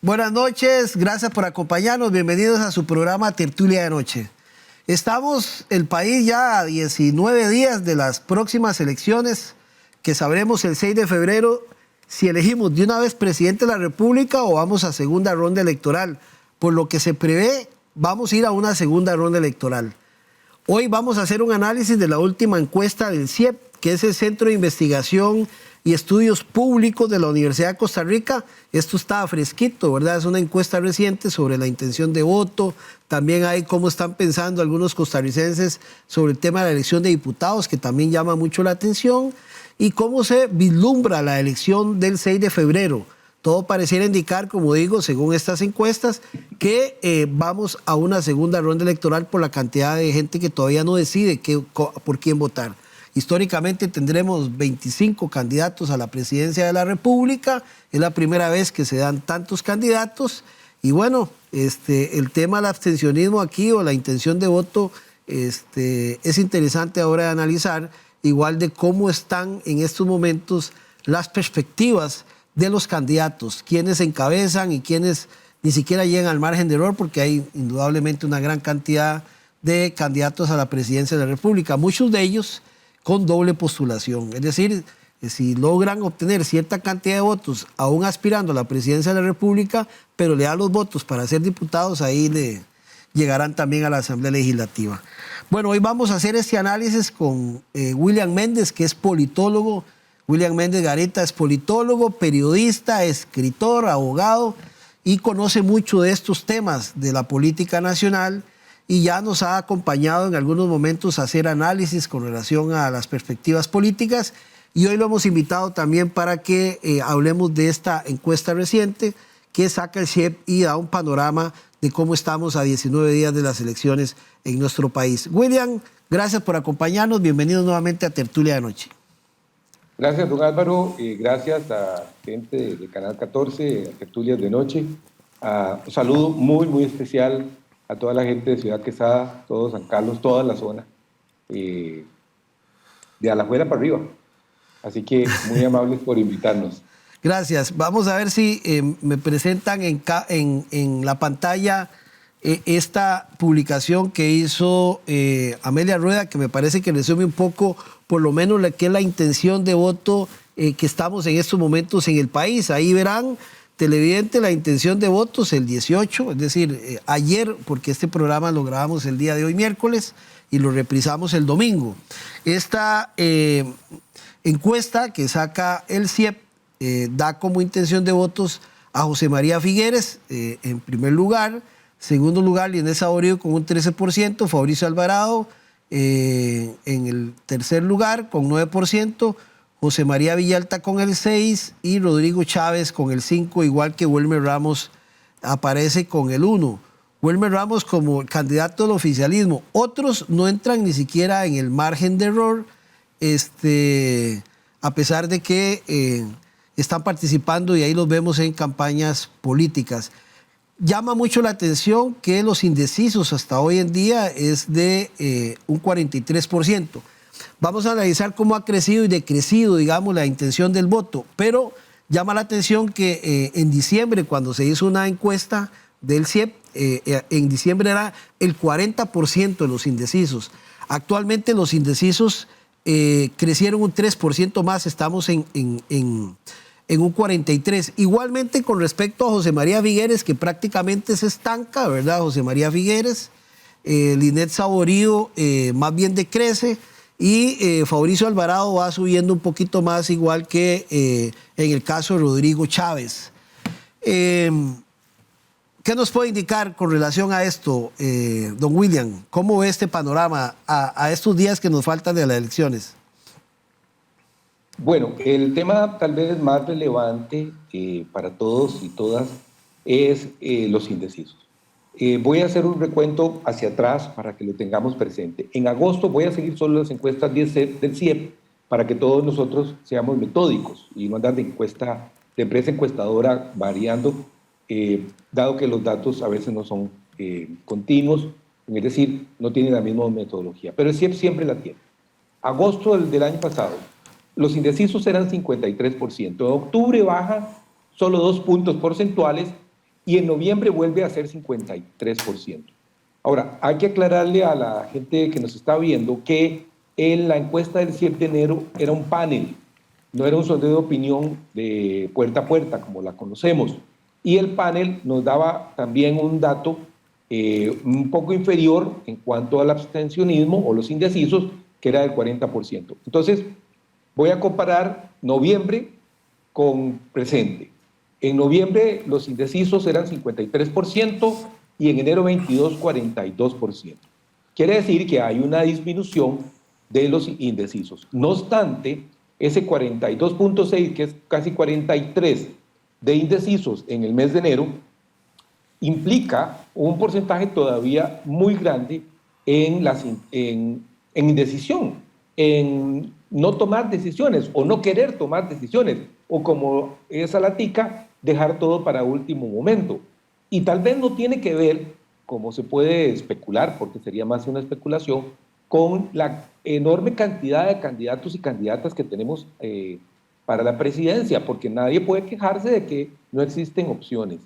Buenas noches, gracias por acompañarnos. Bienvenidos a su programa Tertulia de Noche. Estamos, el país, ya a 19 días de las próximas elecciones, que sabremos el 6 de febrero si elegimos de una vez presidente de la República o vamos a segunda ronda electoral. Por lo que se prevé, vamos a ir a una segunda ronda electoral. Hoy vamos a hacer un análisis de la última encuesta del CIEP, que es el Centro de Investigación y Estudios Públicos de la Universidad de Costa Rica. Esto está fresquito, ¿verdad? Es una encuesta reciente sobre la intención de voto. También hay cómo están pensando algunos costarricenses sobre el tema de la elección de diputados, que también llama mucho la atención, y cómo se vislumbra la elección del 6 de febrero. Todo pareciera indicar, como digo, según estas encuestas, que vamos a una segunda ronda electoral por la cantidad de gente que todavía no decide por quién votar. Históricamente tendremos 25 candidatos a la presidencia de la República. Es la primera vez que se dan tantos candidatos. Y bueno, el tema del abstencionismo aquí o la intención de voto es interesante ahora de analizar, igual de cómo están en estos momentos las perspectivas de los candidatos, quienes encabezan y quienes ni siquiera llegan al margen de error, porque hay indudablemente una gran cantidad de candidatos a la presidencia de la República, muchos de ellos con doble postulación. Es decir, si logran obtener cierta cantidad de votos, aún aspirando a la presidencia de la República, pero le dan los votos para ser diputados, ahí le llegarán también a la Asamblea Legislativa. Bueno, hoy vamos a hacer este análisis con William Méndez, que es politólogo. William Méndez Garita es politólogo, periodista, escritor, abogado, y conoce mucho de estos temas de la política nacional, y ya nos ha acompañado en algunos momentos a hacer análisis con relación a las perspectivas políticas, y hoy lo hemos invitado también para que hablemos de esta encuesta reciente que saca el CIEP y da un panorama de cómo estamos a 19 días de las elecciones en nuestro país. William, gracias por acompañarnos, bienvenido nuevamente a Tertulia de Noche. Gracias, don Álvaro, gracias a gente de Canal 14, a Tertulias de Noche. Un saludo muy, muy especial a toda la gente de Ciudad Quesada, todo San Carlos, toda la zona, de Alajuela para arriba. Así que muy amables por invitarnos. Gracias. Vamos a ver si me presentan en la pantalla esta publicación que hizo Amelia Rueda, que me parece que resume un poco, por lo menos, qué es la intención de voto que estamos en estos momentos en el país. Ahí verán, televidente, la intención de votos el 18, es decir, ayer, porque este programa lo grabamos el día de hoy, miércoles, y lo reprisamos el domingo. Esta encuesta que saca el CIEP da como intención de votos a José María Figueres en primer lugar, segundo lugar Linet Saborío con un 13%, Fabricio Alvarado en el tercer lugar con 9%, José María Villalta con el 6% y Rodrigo Chávez con el 5%, igual que Wilmer Ramos aparece con el 1%. Wilmer Ramos como candidato del oficialismo. Otros no entran ni siquiera en el margen de error, a pesar de que están participando y ahí los vemos en campañas políticas. Llama mucho la atención que los indecisos hasta hoy en día es de un 43%. Vamos a analizar cómo ha crecido y decrecido, digamos, la intención del voto, pero llama la atención que en diciembre, cuando se hizo una encuesta del CIEP, en diciembre era el 40% de los indecisos. Actualmente los indecisos crecieron un 3% más, estamos en un 43%. Igualmente con respecto a José María Figueres, que prácticamente se estanca, ¿verdad? José María Figueres, Linet Saborío más bien decrece, y Fabricio Alvarado va subiendo un poquito más, igual que en el caso de Rodrigo Chávez. ¿Qué nos puede indicar con relación a esto, don William? ¿Cómo ve este panorama a estos días que nos faltan de las elecciones? Bueno, el tema tal vez más relevante para todos y todas es los indecisos. Voy a hacer un recuento hacia atrás para que lo tengamos presente. En agosto voy a seguir solo las encuestas del CIEP para que todos nosotros seamos metódicos y no andar de empresa encuestadora variando, dado que los datos a veces no son continuos, es decir, no tienen la misma metodología, pero el CIEP siempre la tiene. Agosto del año pasado, los indecisos eran 53%. En octubre baja solo 2 puntos porcentuales y en noviembre vuelve a ser 53%. Ahora, hay que aclararle a la gente que nos está viendo que en la encuesta del 7 de enero era un panel, no era un sondeo de opinión de puerta a puerta, como la conocemos. Y el panel nos daba también un dato un poco inferior en cuanto al abstencionismo o los indecisos, que era del 40%. Entonces, voy a comparar noviembre con presente. En noviembre los indecisos eran 53% y en enero 22, 42%. Quiere decir que hay una disminución de los indecisos. No obstante, ese 42.6, que es casi 43 de indecisos en el mes de enero, implica un porcentaje todavía muy grande en indecisión, en no tomar decisiones o no querer tomar decisiones, o como esa latica, dejar todo para último momento. Y tal vez no tiene que ver, como se puede especular, porque sería más una especulación, con la enorme cantidad de candidatos y candidatas que tenemos para la presidencia, porque nadie puede quejarse de que no existen opciones.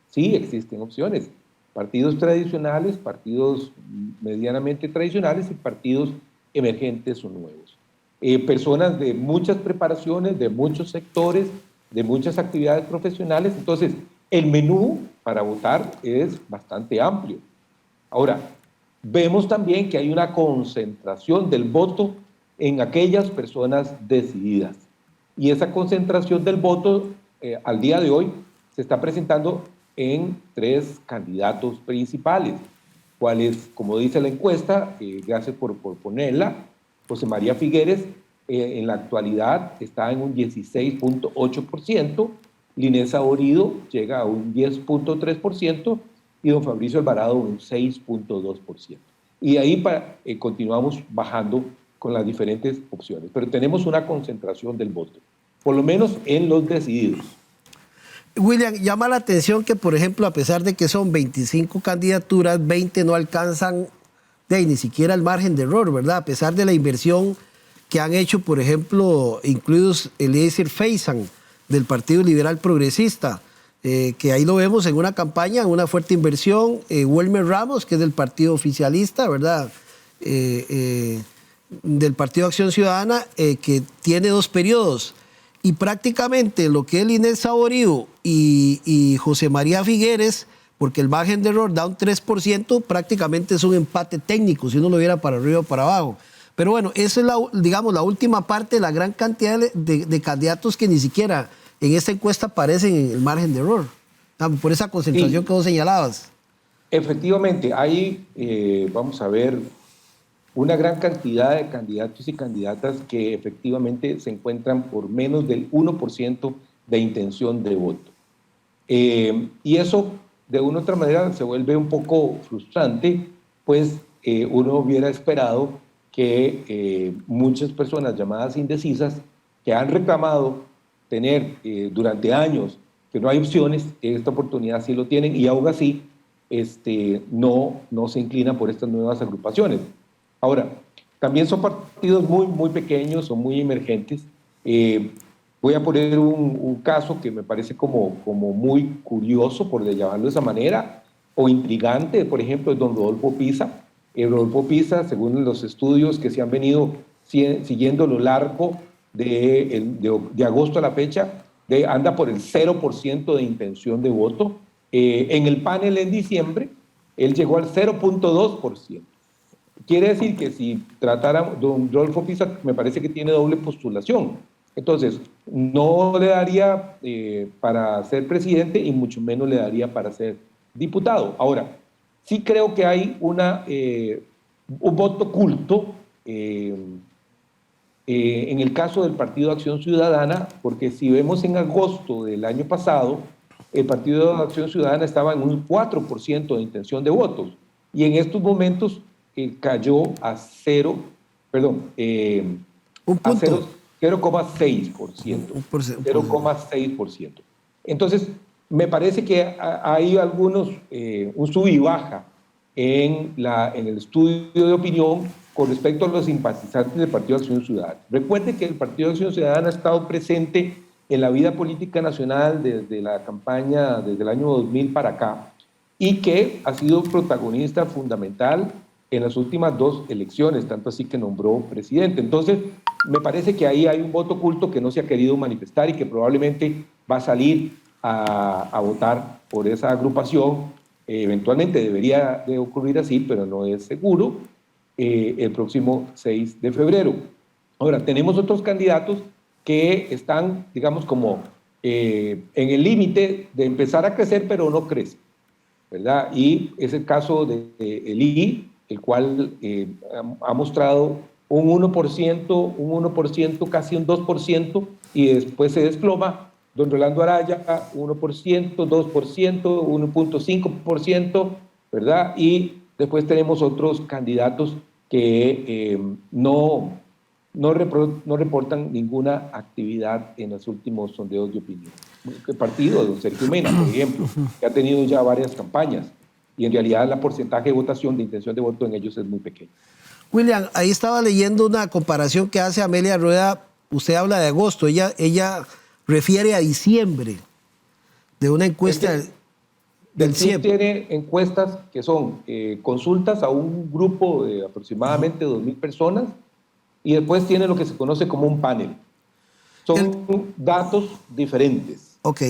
Sí, existen opciones. Partidos tradicionales, partidos medianamente tradicionales y partidos emergentes o nuevos. Personas de muchas preparaciones, de muchos sectores, de muchas actividades profesionales. Entonces, el menú para votar es bastante amplio. Ahora, vemos también que hay una concentración del voto en aquellas personas decididas. Y esa concentración del voto al día de hoy se está presentando en 3 candidatos principales, cuales, como dice la encuesta, gracias por ponerla, José María Figueres en la actualidad está en un 16.8%, Linés Saborido llega a un 10.3% y don Fabricio Alvarado un 6.2%. Y ahí continuamos bajando con las diferentes opciones, pero tenemos una concentración del voto, por lo menos en los decididos. William, llama la atención que, por ejemplo, a pesar de que son 25 candidaturas, 20 no alcanzan ni siquiera el margen de error, ¿verdad? A pesar de la inversión que han hecho, por ejemplo, incluidos Eliezer Feisan, del Partido Liberal Progresista, que ahí lo vemos en una campaña, en una fuerte inversión, Wilmer Ramos, que es del Partido Oficialista, ¿verdad? Del Partido Acción Ciudadana, que tiene 2 periodos. Y prácticamente lo que es Linés Saborido y José María Figueres, porque el margen de error da un 3%, prácticamente es un empate técnico, si uno lo viera para arriba o para abajo. Pero bueno, esa es digamos, la última parte de la gran cantidad de candidatos que ni siquiera en esta encuesta aparecen en el margen de error, por esa concentración que vos señalabas. Efectivamente, hay, vamos a ver, una gran cantidad de candidatos y candidatas que efectivamente se encuentran por menos del 1% de intención de voto. Y eso, de una u otra manera, se vuelve un poco frustrante, pues uno hubiera esperado que muchas personas llamadas indecisas, que han reclamado tener durante años que no hay opciones, esta oportunidad sí lo tienen, y aún así no se inclinan por estas nuevas agrupaciones. Ahora, también son partidos muy pequeños, son muy emergentes. Voy a poner un caso que me parece como muy curioso, por llamarlo de esa manera, o intrigante, por ejemplo, es don Rodolfo Pisa. Rodolfo Pisa, según los estudios que se han venido siguiendo a lo largo de agosto a la fecha, anda por el 0% de intención de voto. En el panel en diciembre, él llegó al 0.2%. Quiere decir que si tratara don Rodolfo Pisa, me parece que tiene doble postulación. Entonces, no le daría para ser presidente y mucho menos le daría para ser diputado. Ahora, sí creo que hay un voto oculto en el caso del Partido de Acción Ciudadana, porque si vemos en agosto del año pasado, el Partido de Acción Ciudadana estaba en un 4% de intención de votos, y en estos momentos cayó a 0,6%. 0,6%. Entonces, me parece que hay un sub y baja en el estudio de opinión con respecto a los simpatizantes del Partido de Acción Ciudadana. Recuerden que el Partido de Acción Ciudadana ha estado presente en la vida política nacional desde la campaña, desde el año 2000 para acá, y que ha sido protagonista fundamental en las últimas 2 elecciones, tanto así que nombró presidente. Entonces, me parece que ahí hay un voto oculto que no se ha querido manifestar y que probablemente va a salir a votar por esa agrupación. Eventualmente debería de ocurrir así, pero no es seguro, el próximo 6 de febrero. Ahora, tenemos otros candidatos que están, digamos, como en el límite de empezar a crecer, pero no crecen, ¿verdad? Y es el caso de Eli, el cual ha mostrado un 1%, casi un 2%, y después se desploma. Don Rolando Araya, 1%, 2%, 1.5%, ¿verdad? Y después tenemos otros candidatos que no reportan ninguna actividad en los últimos sondeos de opinión. El partido de don Sergio Mena, por ejemplo, que ha tenido ya varias campañas, y en realidad el porcentaje de votación, de intención de voto en ellos es muy pequeño. William, ahí estaba leyendo una comparación que hace Amelia Rueda. Usted habla de agosto, ella refiere a diciembre, de una encuesta del CIEP. Tiene encuestas que son consultas a un grupo de aproximadamente 2.000 personas, y después tiene lo que se conoce como un panel. Son datos diferentes. Ok.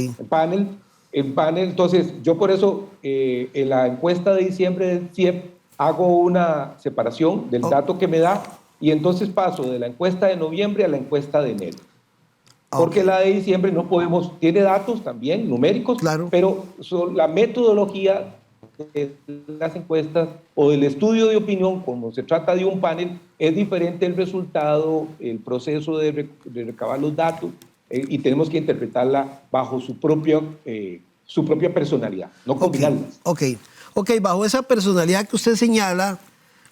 El panel, entonces, yo por eso en la encuesta de diciembre del CIEP hago una separación del dato que me da, y entonces paso de la encuesta de noviembre a la encuesta de enero. Porque la de diciembre no podemos, tiene datos también numéricos, claro, pero la metodología de las encuestas o del estudio de opinión, como se trata de un panel, es diferente el resultado, el proceso de recabar los datos, y tenemos que interpretarla bajo su propia personalidad, no combinarlas. Ok, bajo esa personalidad que usted señala,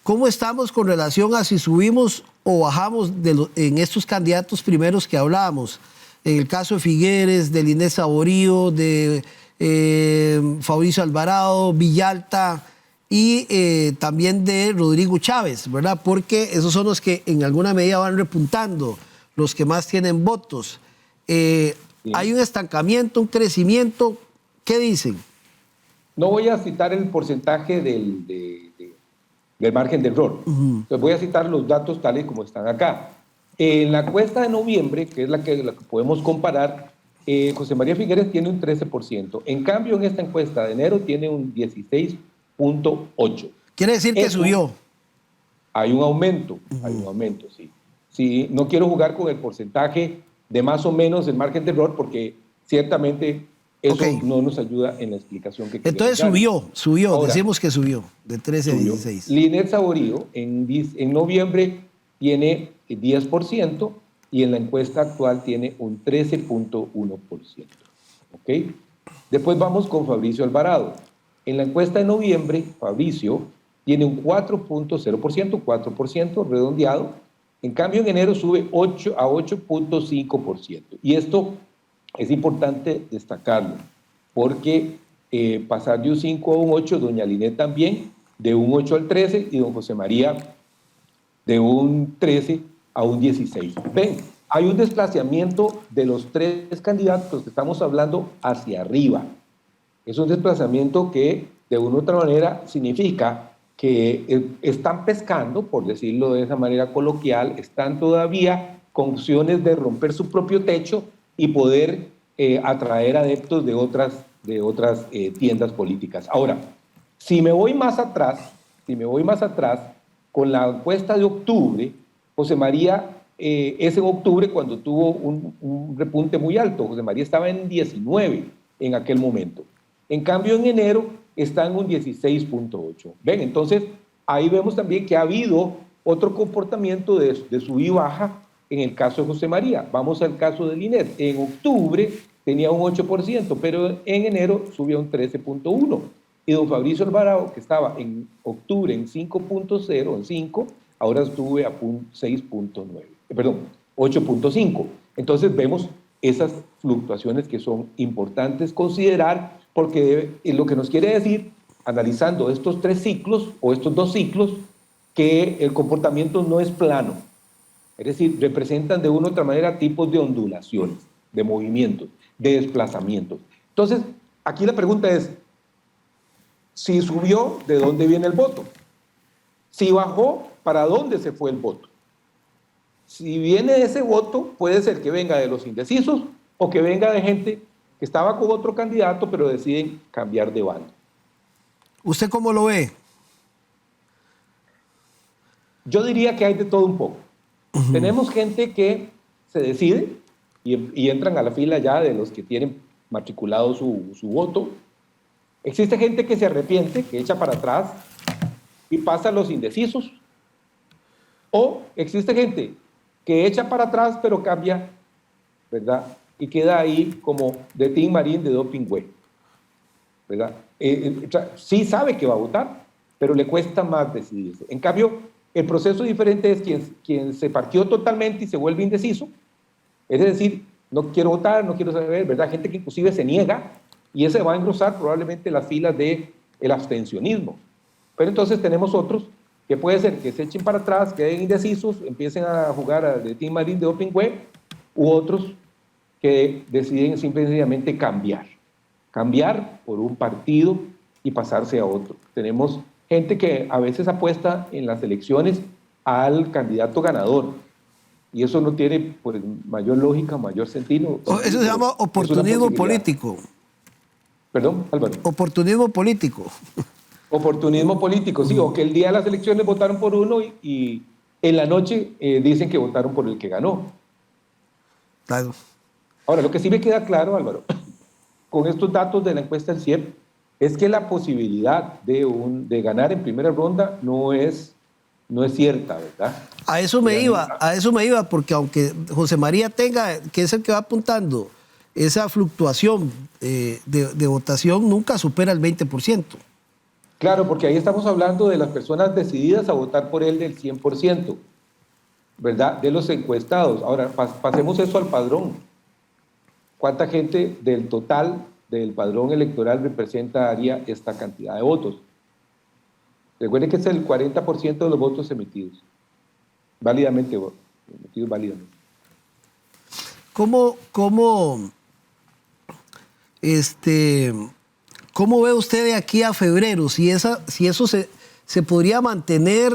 ¿cómo estamos con relación a si subimos o bajamos en estos candidatos primeros que hablábamos? En el caso de Figueres, de Linet Saborío, de Fabricio Alvarado, Villalta y también de Rodrigo Chávez, ¿verdad? Porque esos son los que en alguna medida van repuntando, los que más tienen votos. Sí. ¿Hay un estancamiento, un crecimiento? ¿Qué dicen? No voy a citar el porcentaje del margen de error. Entonces voy a citar los datos tales como están acá. En la encuesta de noviembre, que es la que podemos comparar, José María Figueres tiene un 13%. En cambio, en esta encuesta de enero tiene un 16.8%. Quiere decir que subió. Hay un aumento, sí. Sí, no quiero jugar con el porcentaje de más o menos el margen de error, porque ciertamente eso no nos ayuda en la explicación que queremos. Entonces subió. Ahora, decimos que subió, de 13 a 16. Linet Saborío en noviembre tiene 10%, y en la encuesta actual tiene un 13.1%. ¿Ok? Después vamos con Fabricio Alvarado. En la encuesta de noviembre, Fabricio tiene un 4.0%, 4% redondeado. En cambio, en enero sube a 8.5%. Y esto es importante destacarlo, porque pasar de un 5 a un 8, doña Linet también, de un 8 al 13, y don José María de un 13 a un 16. Ven, hay un desplazamiento de los 3 candidatos que estamos hablando hacia arriba. Es un desplazamiento que de una u otra manera significa que están pescando, por decirlo de esa manera coloquial, están todavía con opciones de romper su propio techo y poder atraer adeptos de otras tiendas políticas. Ahora, si me voy más atrás, con la encuesta de octubre, José María es en octubre cuando tuvo un repunte muy alto. José María estaba en 19 en aquel momento. En cambio, en enero está en un 16.8. ¿Ven? Entonces, ahí vemos también que ha habido otro comportamiento de sub y baja en el caso de José María. Vamos al caso de Linet. En octubre tenía un 8%, pero en enero subió a un 13.1%. Y don Fabricio Alvarado, que estaba en octubre en 5.0, en 5, ahora estuve a 8.5. Entonces vemos esas fluctuaciones que son importantes considerar, porque lo que nos quiere decir, analizando estos 3 ciclos o estos 2 ciclos, que el comportamiento no es plano. Es decir, representan de una u otra manera tipos de ondulaciones. de movimientos, de desplazamientos. Entonces, aquí la pregunta es, si subió, ¿de dónde viene el voto? Si bajó, ¿para dónde se fue el voto? Si viene ese voto, puede ser que venga de los indecisos o que venga de gente que estaba con otro candidato, pero deciden cambiar de bando. ¿Usted cómo lo ve? Yo diría que hay de todo un poco. Tenemos gente que se decide y entran a la fila ya de los que tienen matriculado su voto. Existe gente que se arrepiente, que echa para atrás y pasa a los indecisos. O existe gente que echa para atrás pero cambia, ¿verdad? Y queda ahí como de Tim Marín de Dopingüe, ¿verdad? Sí sabe que va a votar, pero le cuesta más decidirse. En cambio, el proceso diferente es quien se partió totalmente y se vuelve indeciso, es decir, no quiero votar, no quiero saber, ¿verdad? Gente que inclusive se niega y ese va a engrosar probablemente las filas del abstencionismo. Pero entonces tenemos otros que puede ser que se echen para atrás, queden indecisos, empiecen a jugar de Team Marín de Dopingüe, u otros que deciden simplemente cambiar por un partido y pasarse a otro. Tenemos gente que a veces apuesta en las elecciones al candidato ganador, y eso no tiene pues, mayor lógica, mayor sentido. Eso se llama oportunismo político. ¿Perdón, Álvaro? Oportunismo político. Oportunismo político, sí, o que el día de las elecciones votaron por uno y en la noche dicen que votaron por el que ganó. Claro. Ahora, lo que sí me queda claro, Álvaro, con estos datos de la encuesta del CIEP, es que la posibilidad de ganar en primera ronda no es cierta, ¿verdad? A eso me iba, porque aunque José María tenga, que es el que va apuntando, esa fluctuación de votación nunca supera el 20%. Claro, porque ahí estamos hablando de las personas decididas a votar por él del 100%, ¿verdad? De los encuestados. Ahora, pasemos eso al padrón. ¿Cuánta gente del total del padrón electoral representaría esta cantidad de votos? Recuerden que es el 40% de los votos emitidos, válidamente. ¿Cómo ve usted de aquí a febrero? Si eso se podría mantener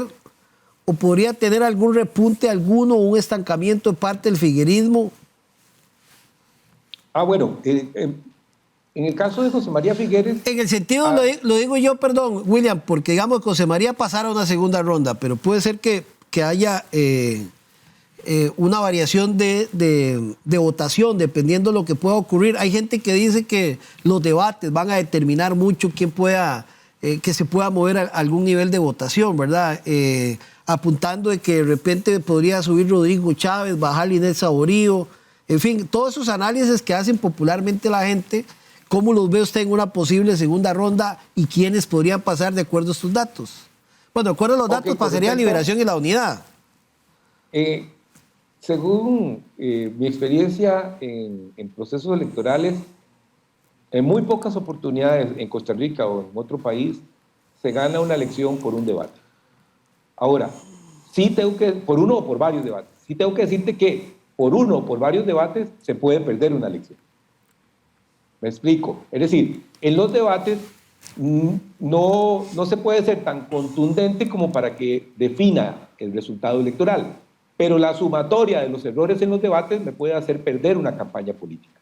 o podría tener algún repunte, un estancamiento de parte del figuerismo. Bueno, en el caso de José María Figueres... En el sentido, lo digo yo, perdón, William, porque digamos que José María pasara a una segunda ronda, pero puede ser que haya una variación de votación, dependiendo de lo que pueda ocurrir. Hay gente que dice que los debates van a determinar mucho quién pueda, que se pueda mover a algún nivel de votación, ¿verdad? Apuntando de que de repente podría subir Rodrigo Chávez, bajar Inés Saborío, en fin, todos esos análisis que hacen popularmente la gente. ¿Cómo los ve usted en una posible segunda ronda y quiénes podrían pasar de acuerdo a estos datos? Bueno, de acuerdo a los datos pasaría Liberación y la Unidad. Según mi experiencia en procesos electorales, en muy pocas oportunidades en Costa Rica o en otro país se gana una elección por un debate. Ahora, por uno o por varios debates, sí tengo que decirte que por uno o por varios debates se puede perder una elección. Me explico. Es decir, en los debates no se puede ser tan contundente como para que defina el resultado electoral, pero la sumatoria de los errores en los debates me puede hacer perder una campaña política.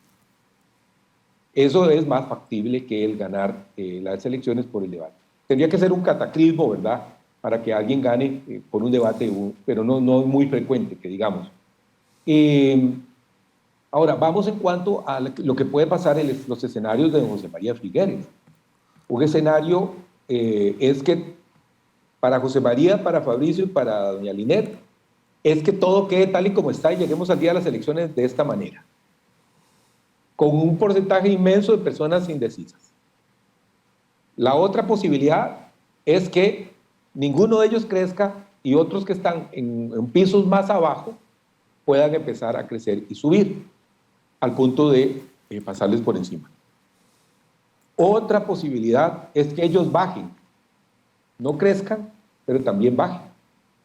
Eso es más factible que el ganar las elecciones por el debate. Tendría que ser un cataclismo, ¿verdad?, para que alguien gane por un debate, pero no es muy frecuente, que digamos. Ahora, vamos en cuanto a lo que puede pasar en los escenarios de José María Figueres. Un escenario es que para José María, para Fabricio y para doña Linet, es que todo quede tal y como está y lleguemos al día de las elecciones de esta manera, con un porcentaje inmenso de personas indecisas. La otra posibilidad es que ninguno de ellos crezca y otros que están en pisos más abajo puedan empezar a crecer y subir al punto de pasarles por encima. Otra posibilidad es que ellos bajen, no crezcan, pero también bajen.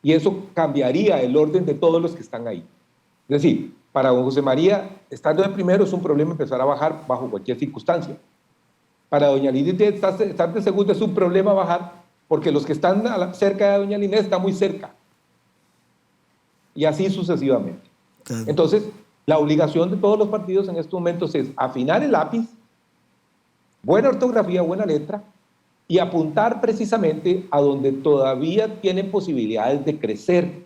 Y eso cambiaría el orden de todos los que están ahí. Es decir, Para don José María, estando de primero es un problema empezar a bajar bajo cualquier circunstancia. Para doña Linet, estar de segundo es un problema bajar porque los que están cerca de doña Linet están muy cerca. Y así sucesivamente. Entonces, la obligación de todos los partidos en estos momentos es afinar el lápiz, buena ortografía, buena letra, y apuntar precisamente a donde todavía tienen posibilidades de crecer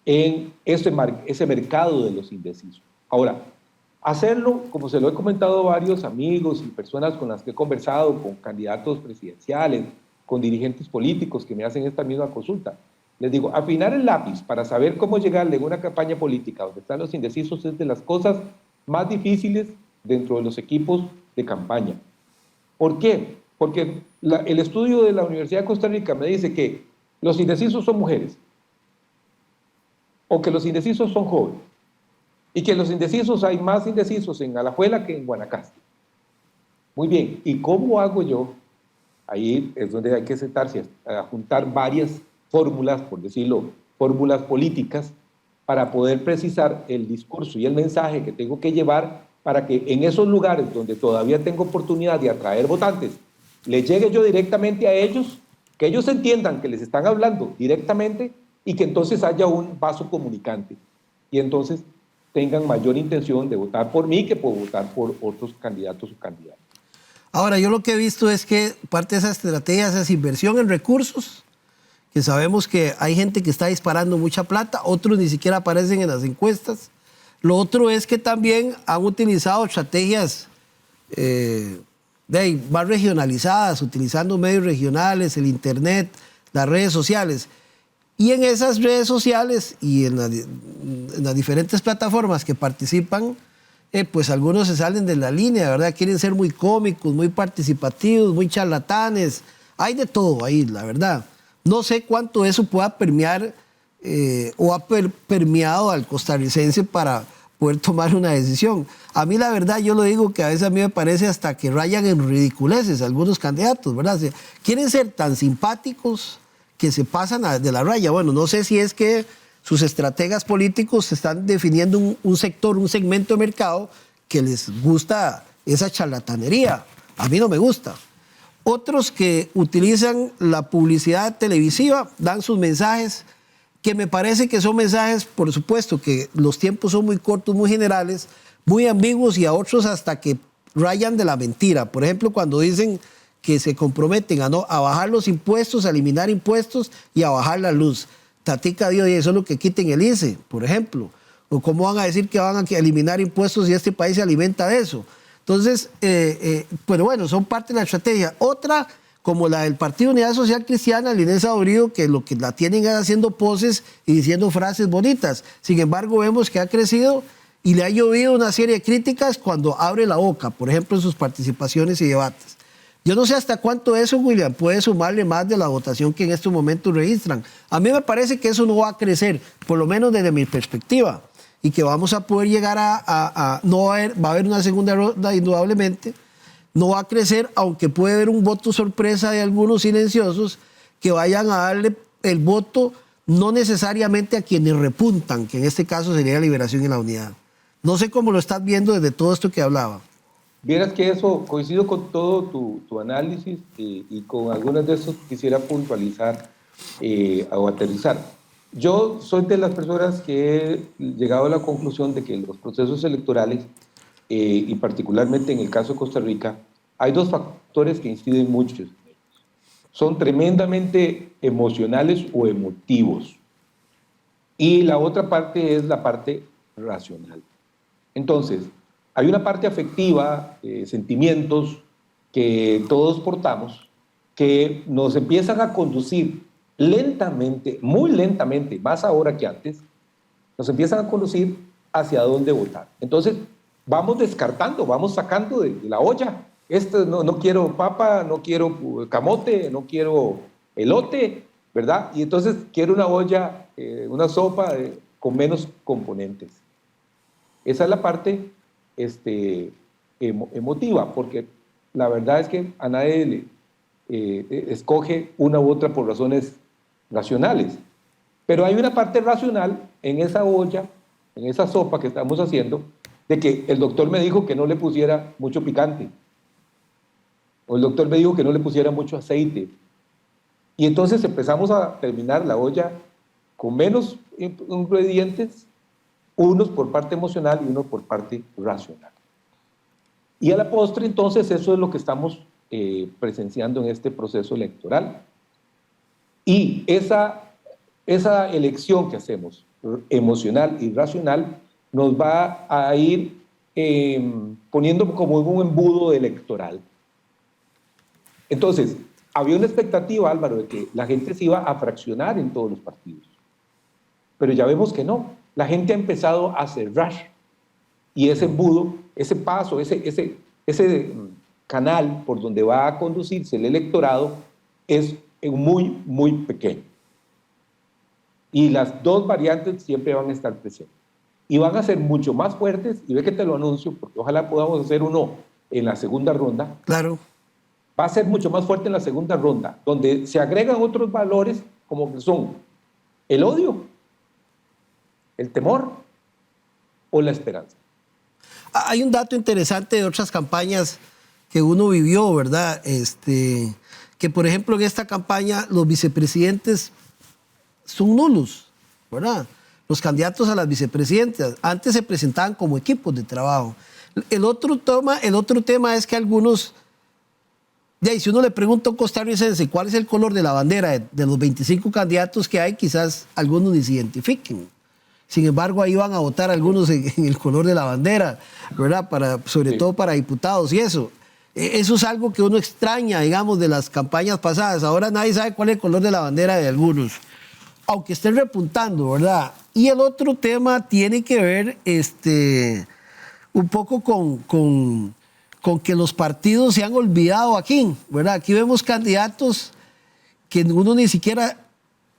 en ese mercado de los indecisos. Ahora, hacerlo, como se lo he comentado a varios amigos y personas con las que he conversado, con candidatos presidenciales, con dirigentes políticos que me hacen esta misma consulta, les digo, afinar el lápiz para saber cómo llegarle en una campaña política donde están los indecisos es de las cosas más difíciles dentro de los equipos de campaña. ¿Por qué? Porque el estudio de la Universidad de Costa Rica me dice que los indecisos son mujeres, o que los indecisos son jóvenes, y que los indecisos hay más indecisos en Alajuela que en Guanacaste. Muy bien, ¿y cómo hago yo? Ahí es donde hay que sentarse a juntar varias fórmulas, por decirlo, fórmulas políticas, para poder precisar el discurso y el mensaje que tengo que llevar para que en esos lugares donde todavía tengo oportunidad de atraer votantes, le llegue yo directamente a ellos, que ellos entiendan que les están hablando directamente y que entonces haya un vaso comunicante y entonces tengan mayor intención de votar por mí que por votar por otros candidatos o candidatas. Ahora, yo lo que he visto es que parte de esa estrategia es inversión en recursos, que sabemos que hay gente que está disparando mucha plata, otros ni siquiera aparecen en las encuestas. Lo otro es que también han utilizado estrategias más regionalizadas, utilizando medios regionales, el internet, las redes sociales. Y en esas redes sociales y en las diferentes plataformas que participan, pues algunos se salen de la línea, ¿verdad? Quieren ser muy cómicos, muy participativos, muy charlatanes. Hay de todo ahí, la verdad. No sé cuánto eso pueda permear o ha permeado al costarricense para poder tomar una decisión. A mí la verdad, yo lo digo que a veces a mí me parece hasta que rayan en ridiculeces algunos candidatos, ¿verdad? O sea, quieren ser tan simpáticos que se pasan de la raya. Bueno, no sé si es que sus estrategas políticos están definiendo un sector, un segmento de mercado que les gusta esa charlatanería. A mí no me gusta. Otros que utilizan la publicidad televisiva, dan sus mensajes, que me parece que son mensajes, por supuesto, que los tiempos son muy cortos, muy generales, muy ambiguos y a otros hasta que rayan de la mentira. Por ejemplo, cuando dicen que se comprometen a bajar los impuestos, a eliminar impuestos y a bajar la luz. Tatica Dios, y eso es lo que quiten el ICE, por ejemplo. O cómo van a decir que van a eliminar impuestos si este país se alimenta de eso. Entonces, pero bueno, son parte de la estrategia. Otra, como la del Partido Unidad Social Cristiana, Linés Aurido, que lo que la tienen es haciendo poses y diciendo frases bonitas. Sin embargo, vemos que ha crecido y le ha llovido una serie de críticas cuando abre la boca, por ejemplo, en sus participaciones y debates. Yo no sé hasta cuánto eso, William, puede sumarle más de la votación que en estos momentos registran. A mí me parece que eso no va a crecer, por lo menos desde mi perspectiva, y que vamos a poder llegar no va a haber una segunda ronda indudablemente, no va a crecer, aunque puede haber un voto sorpresa de algunos silenciosos que vayan a darle el voto no necesariamente a quienes repuntan, que en este caso sería la Liberación y la Unidad. No sé cómo lo estás viendo desde todo esto que hablaba. Vieras que eso, coincido con todo tu análisis y con algunas de esos quisiera puntualizar o aterrizar. Yo soy de las personas que he llegado a la conclusión de que en los procesos electorales, y particularmente en el caso de Costa Rica, hay dos factores que inciden mucho. Son tremendamente emocionales o emotivos. Y la otra parte es la parte racional. Entonces, hay una parte afectiva, sentimientos que todos portamos, que nos empiezan a conducir lentamente, muy lentamente, más ahora que antes, nos empiezan a conducir hacia dónde votar. Entonces, vamos descartando, vamos sacando de la olla. No quiero papa, no quiero camote, no quiero elote, ¿verdad? Y entonces quiero una olla, una sopa con menos componentes. Esa es la parte emotiva, porque la verdad es que a nadie le escoge una u otra por razones racionales. Pero hay una parte racional en esa olla, en esa sopa que estamos haciendo, de que el doctor me dijo que no le pusiera mucho picante, o el doctor me dijo que no le pusiera mucho aceite. Y entonces empezamos a terminar la olla con menos ingredientes, unos por parte emocional y unos por parte racional. Y a la postre, entonces, eso es lo que estamos presenciando en este proceso electoral. Y esa elección que hacemos, emocional y racional, nos va a ir poniendo como un embudo electoral. Entonces, había una expectativa, Álvaro, de que la gente se iba a fraccionar en todos los partidos. Pero ya vemos que no. La gente ha empezado a cerrar. Y ese embudo, ese paso, ese canal por donde va a conducirse el electorado es muy, muy pequeño. Y las dos variantes siempre van a estar presentes. Y van a ser mucho más fuertes, y ve que te lo anuncio, porque ojalá podamos hacer uno en la segunda ronda. Claro. Va a ser mucho más fuerte en la segunda ronda, donde se agregan otros valores como que son el odio, el temor o la esperanza. Hay un dato interesante de otras campañas que uno vivió, ¿verdad? Que por ejemplo en esta campaña los vicepresidentes son nulos, ¿verdad? Los candidatos a las vicepresidentas antes se presentaban como equipos de trabajo. El otro tema es que algunos, si uno le pregunta a un costarricense cuál es el color de la bandera de los 25 candidatos que hay, quizás algunos ni se identifiquen. Sin embargo, ahí van a votar algunos en el color de la bandera, ¿verdad? Sobre todo para diputados y eso. Eso es algo que uno extraña, digamos, de las campañas pasadas. Ahora nadie sabe cuál es el color de la bandera de algunos, aunque estén repuntando, ¿verdad? Y el otro tema tiene que ver un poco con que los partidos se han olvidado aquí, ¿verdad? Aquí vemos candidatos que uno ni siquiera...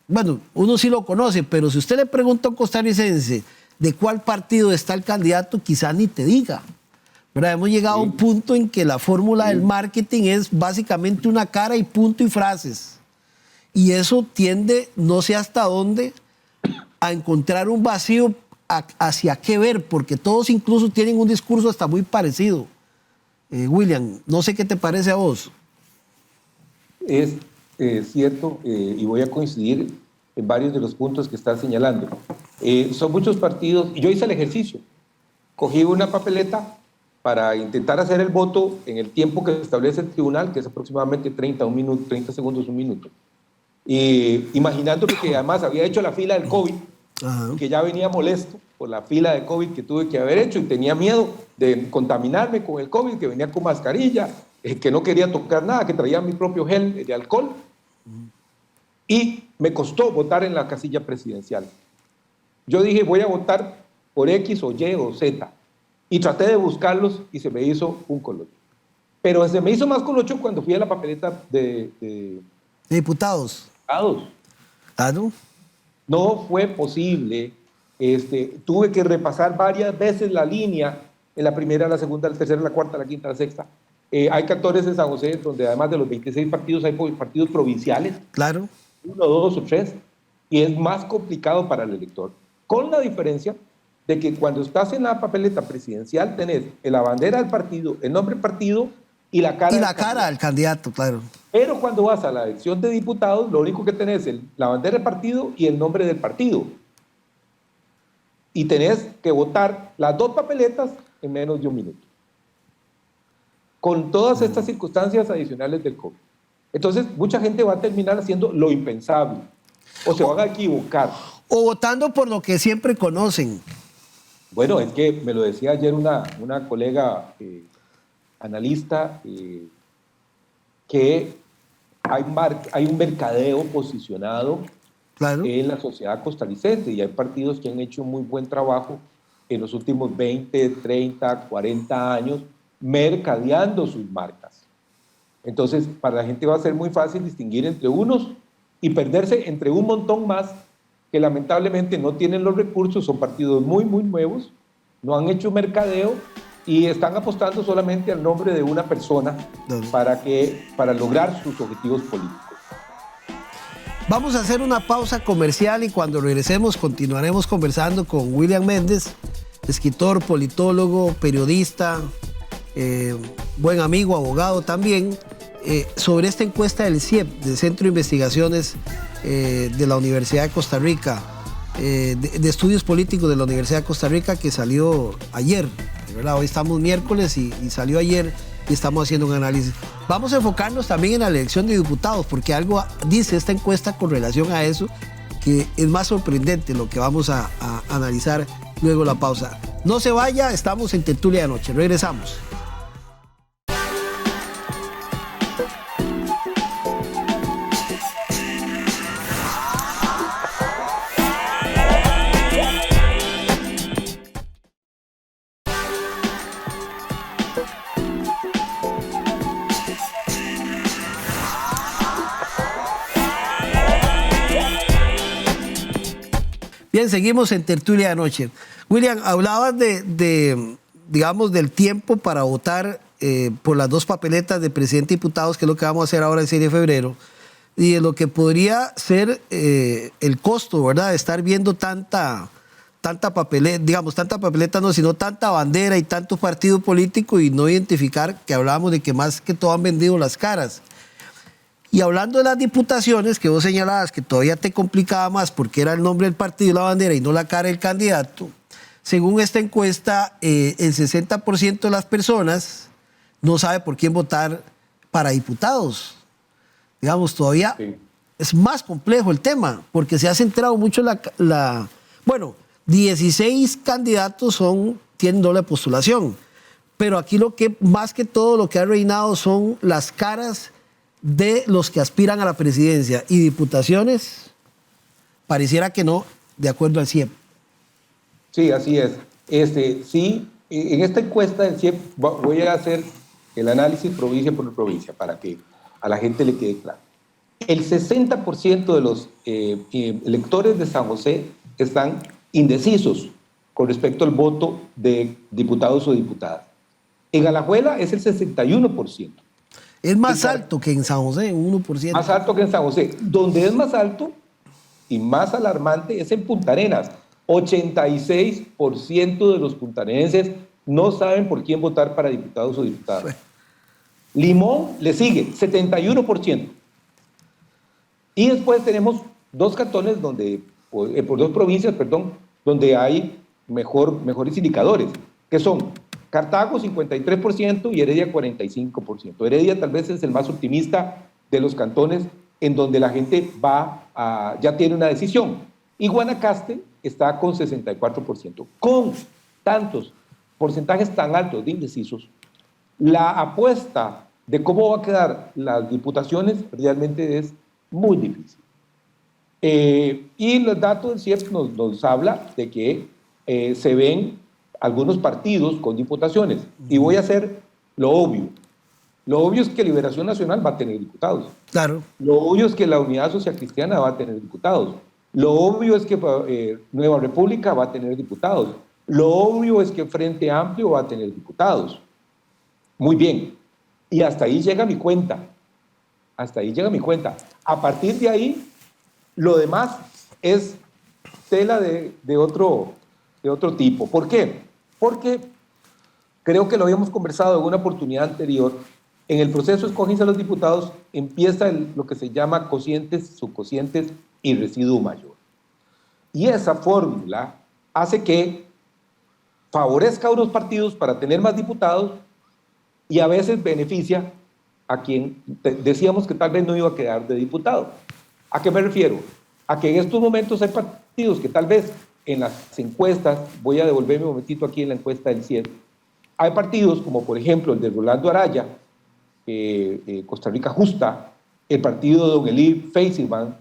Bueno, uno sí lo conoce, pero si usted le pregunta a un costarricense de cuál partido está el candidato, quizá ni te diga, ¿verdad? Hemos llegado a un punto en que la fórmula del marketing es básicamente una cara y punto y frases. Y eso tiende, no sé hasta dónde, a encontrar un vacío hacia qué ver, porque todos incluso tienen un discurso hasta muy parecido. William, no sé qué te parece a vos. Es cierto, y voy a coincidir en varios de los puntos que estás señalando. Son muchos partidos, y yo hice el ejercicio. Cogí una papeleta para intentar hacer el voto en el tiempo que establece el tribunal, que es aproximadamente 30 segundos, un minuto. Imaginándome que además había hecho la fila del COVID, que ya venía molesto por la fila de COVID que tuve que haber hecho y tenía miedo de contaminarme con el COVID, que venía con mascarilla, que no quería tocar nada, que traía mi propio gel de alcohol. Y me costó votar en la casilla presidencial. Yo dije, voy a votar por X o Y o Z. Y traté de buscarlos y se me hizo un colocho. Pero se me hizo más colocho cuando fui a la papeleta de diputados. Claro. No fue posible. Tuve que repasar varias veces la línea, en la primera, la segunda, la tercera, la cuarta, la quinta, la sexta. Hay cantores en San José donde además de los 26 partidos hay partidos provinciales. Claro. 1, 2 o 3. Y es más complicado para el elector. Con la diferencia de que cuando estás en la papeleta presidencial tenés la bandera del partido, el nombre del partido y la cara del candidato, claro. Pero cuando vas a la elección de diputados, lo único que tenés es la bandera del partido y el nombre del partido. Y tenés que votar las dos papeletas en menos de un minuto. Con todas estas circunstancias adicionales del COVID. Entonces, mucha gente va a terminar haciendo lo impensable. O se van a equivocar. O votando por lo que siempre conocen. Bueno, es que me lo decía ayer una colega analista, que hay un mercadeo posicionado en la sociedad costarricense y hay partidos que han hecho muy buen trabajo en los últimos 20, 30, 40 años mercadeando sus marcas. Entonces, para la gente va a ser muy fácil distinguir entre unos y perderse entre un montón más que lamentablemente no tienen los recursos, son partidos muy, muy nuevos, no han hecho mercadeo y están apostando solamente al nombre de una persona para lograr sus objetivos políticos. Vamos a hacer una pausa comercial y cuando regresemos continuaremos conversando con William Méndez, escritor, politólogo, periodista, buen amigo, abogado también, sobre esta encuesta del CIEP, del Centro de Investigaciones de la Universidad de Costa Rica, de Estudios Políticos de la Universidad de Costa Rica, que salió ayer, ¿verdad? Hoy estamos miércoles y salió ayer y estamos haciendo un análisis. Vamos a enfocarnos también en la elección de diputados, porque algo dice esta encuesta con relación a eso, que es más sorprendente lo que vamos a analizar luego de la pausa. No se vaya, estamos en Tertulia de Anoche, regresamos. Bien, seguimos en Tertulia de Anoche. William, hablabas digamos, del tiempo para votar por las dos papeletas de presidente y diputados, que es lo que vamos a hacer ahora el 6 de febrero, y de lo que podría ser el costo, ¿verdad?, de estar viendo tanta papeleta, digamos, tanta papeleta no, sino tanta bandera y tanto partido político y no identificar, que hablábamos de que más que todo han vendido las caras. Y hablando de las diputaciones, que vos señalabas que todavía te complicaba más porque era el nombre del partido y la bandera y no la cara del candidato, según esta encuesta, el 60% de las personas no sabe por quién votar para diputados. Digamos, todavía sí. Es más complejo el tema, porque se ha centrado mucho bueno, 16 candidatos tienen doble postulación, pero aquí más que todo lo que ha reinado son las caras de los que aspiran a la presidencia, y diputaciones pareciera que no, de acuerdo al CIEP. Sí, así es. Sí, en esta encuesta del CIEP voy a hacer el análisis provincia por provincia para que a la gente le quede claro. El 60% de los electores de San José están indecisos con respecto al voto de diputados o diputadas. En Alajuela es el 61%. Es más alto que en San José, 1%. Más alto que en San José. Donde es más alto y más alarmante es en Punta Arenas. 86% de los puntarenses no saben por quién votar para diputados o diputadas. Limón le sigue, 71%. Y después tenemos dos cantones por dos provincias, perdón, donde hay mejores indicadores, que son Cartago 53% y Heredia 45%. Heredia tal vez es el más optimista de los cantones en donde la gente ya tiene una decisión. Y Guanacaste está con 64%. Con tantos porcentajes tan altos de indecisos, la apuesta de cómo va a quedar las diputaciones realmente es muy difícil. Y los datos del CIEP nos habla de que se ven algunos partidos con diputaciones. Y voy a hacer lo obvio. Lo obvio es que Liberación Nacional va a tener diputados. Claro. Lo obvio es que la Unidad Social Cristiana va a tener diputados. Lo obvio es que Nueva República va a tener diputados. Lo obvio es que Frente Amplio va a tener diputados. Muy bien. Y hasta ahí llega mi cuenta. Hasta ahí llega mi cuenta. A partir de ahí, lo demás es tela de otro tipo. ¿Por qué? Porque creo que lo habíamos conversado en una oportunidad anterior. En el proceso de escogencia de los diputados empieza lo que se llama cocientes, subcocientes y residuo mayor. Y esa fórmula hace que favorezca a unos partidos para tener más diputados y a veces beneficia a quien decíamos que tal vez no iba a quedar de diputado. ¿A qué me refiero? A que en estos momentos hay partidos que tal vez en las encuestas, voy a devolverme un momentito aquí en la encuesta del CIEP, hay partidos como por ejemplo el de Rolando Araya, Costa Rica Justa, el partido de don Elí Feiselman,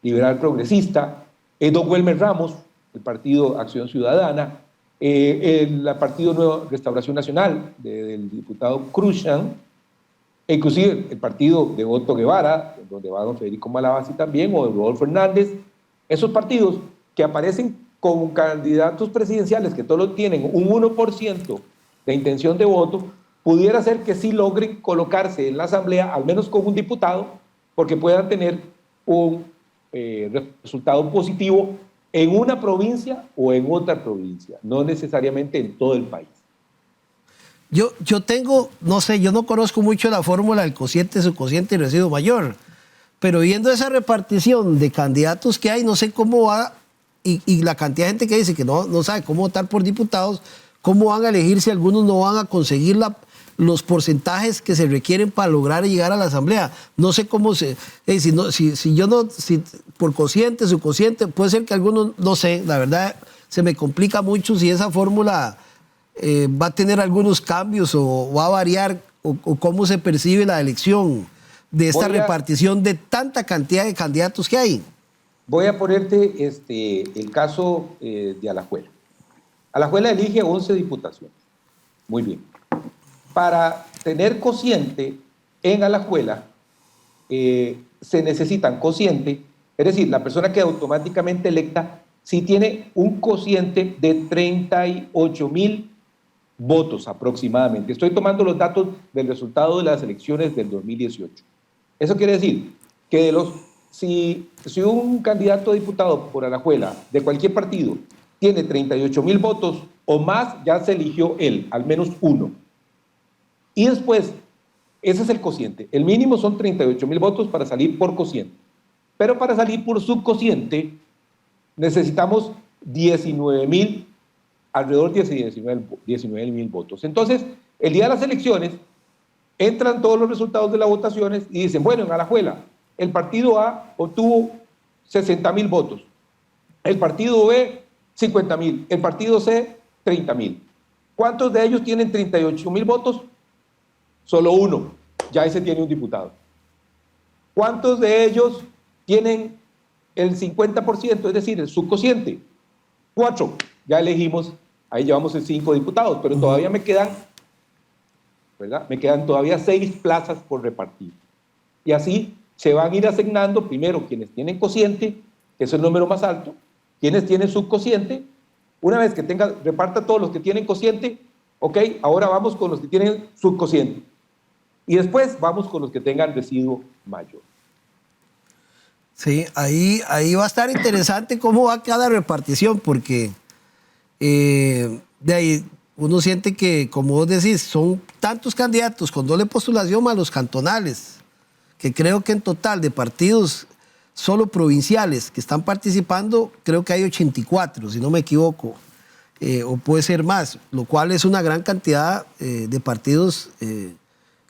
liberal progresista, don Welmer Ramos, el partido Acción Ciudadana, el partido Nueva Restauración Nacional del diputado Cruzan, inclusive el partido de Otto Guevara, donde va don Federico Malabasi también, o de Rodolfo Hernández. Esos partidos que aparecen como candidatos presidenciales, que todos tienen un 1% de intención de voto, pudiera ser que sí logren colocarse en la asamblea, al menos con un diputado, porque puedan tener un resultado positivo en una provincia o en otra provincia, no necesariamente en todo el país. Yo tengo, no sé, yo no conozco mucho la fórmula del cociente, subcociente y residuo mayor, pero viendo esa repartición de candidatos que hay, no sé cómo va, y la cantidad de gente que dice que no sabe cómo votar por diputados, cómo van a elegir si algunos no van a conseguir los porcentajes que se requieren para lograr llegar a la asamblea. No sé cómo si por cociente, subcociente, puede ser que algunos, no sé, la verdad se me complica mucho si esa fórmula va a tener algunos cambios o va a variar o cómo se percibe la elección de esta repartición de tanta cantidad de candidatos que hay. Voy a ponerte el caso de Alajuela. Alajuela elige 11 diputaciones. Muy bien. Para tener cociente en Alajuela se necesitan cociente, es decir, la persona que automáticamente electa si tiene un cociente de 38,000 votos aproximadamente. Estoy tomando los datos del resultado de las elecciones del 2018. Eso quiere decir que si un candidato a diputado por Alajuela de cualquier partido tiene 38,000 votos o más, ya se eligió él, al menos uno. Y después, ese es el cociente. El mínimo son 38,000 votos para salir por cociente. Pero para salir por subcociente necesitamos 19,000, alrededor de 19,000 votos. Entonces, el día de las elecciones, entran todos los resultados de las votaciones y dicen, bueno, en Alajuela, el partido A obtuvo 60,000 votos, el partido B 50,000, el partido C 30,000. ¿Cuántos de ellos tienen 38,000 votos? Solo uno, ya ese tiene un diputado. ¿Cuántos de ellos tienen el 50%, es decir, el subcociente? 4, ya elegimos, ahí llevamos 5 diputados, pero todavía me quedan, ¿verdad? Me quedan todavía 6 plazas por repartir. Y así se van a ir asignando primero quienes tienen cociente, que es el número más alto, quienes tienen subcociente. Una vez que reparta todos los que tienen cociente, ok, ahora vamos con los que tienen subcociente. Y después vamos con los que tengan residuo mayor. Sí, ahí va a estar interesante cómo va cada repartición, porque de ahí uno siente que, como vos decís, son tantos candidatos con doble postulación más los cantonales, que creo que en total de partidos solo provinciales que están participando, creo que hay 84, si no me equivoco, o puede ser más, lo cual es una gran cantidad de partidos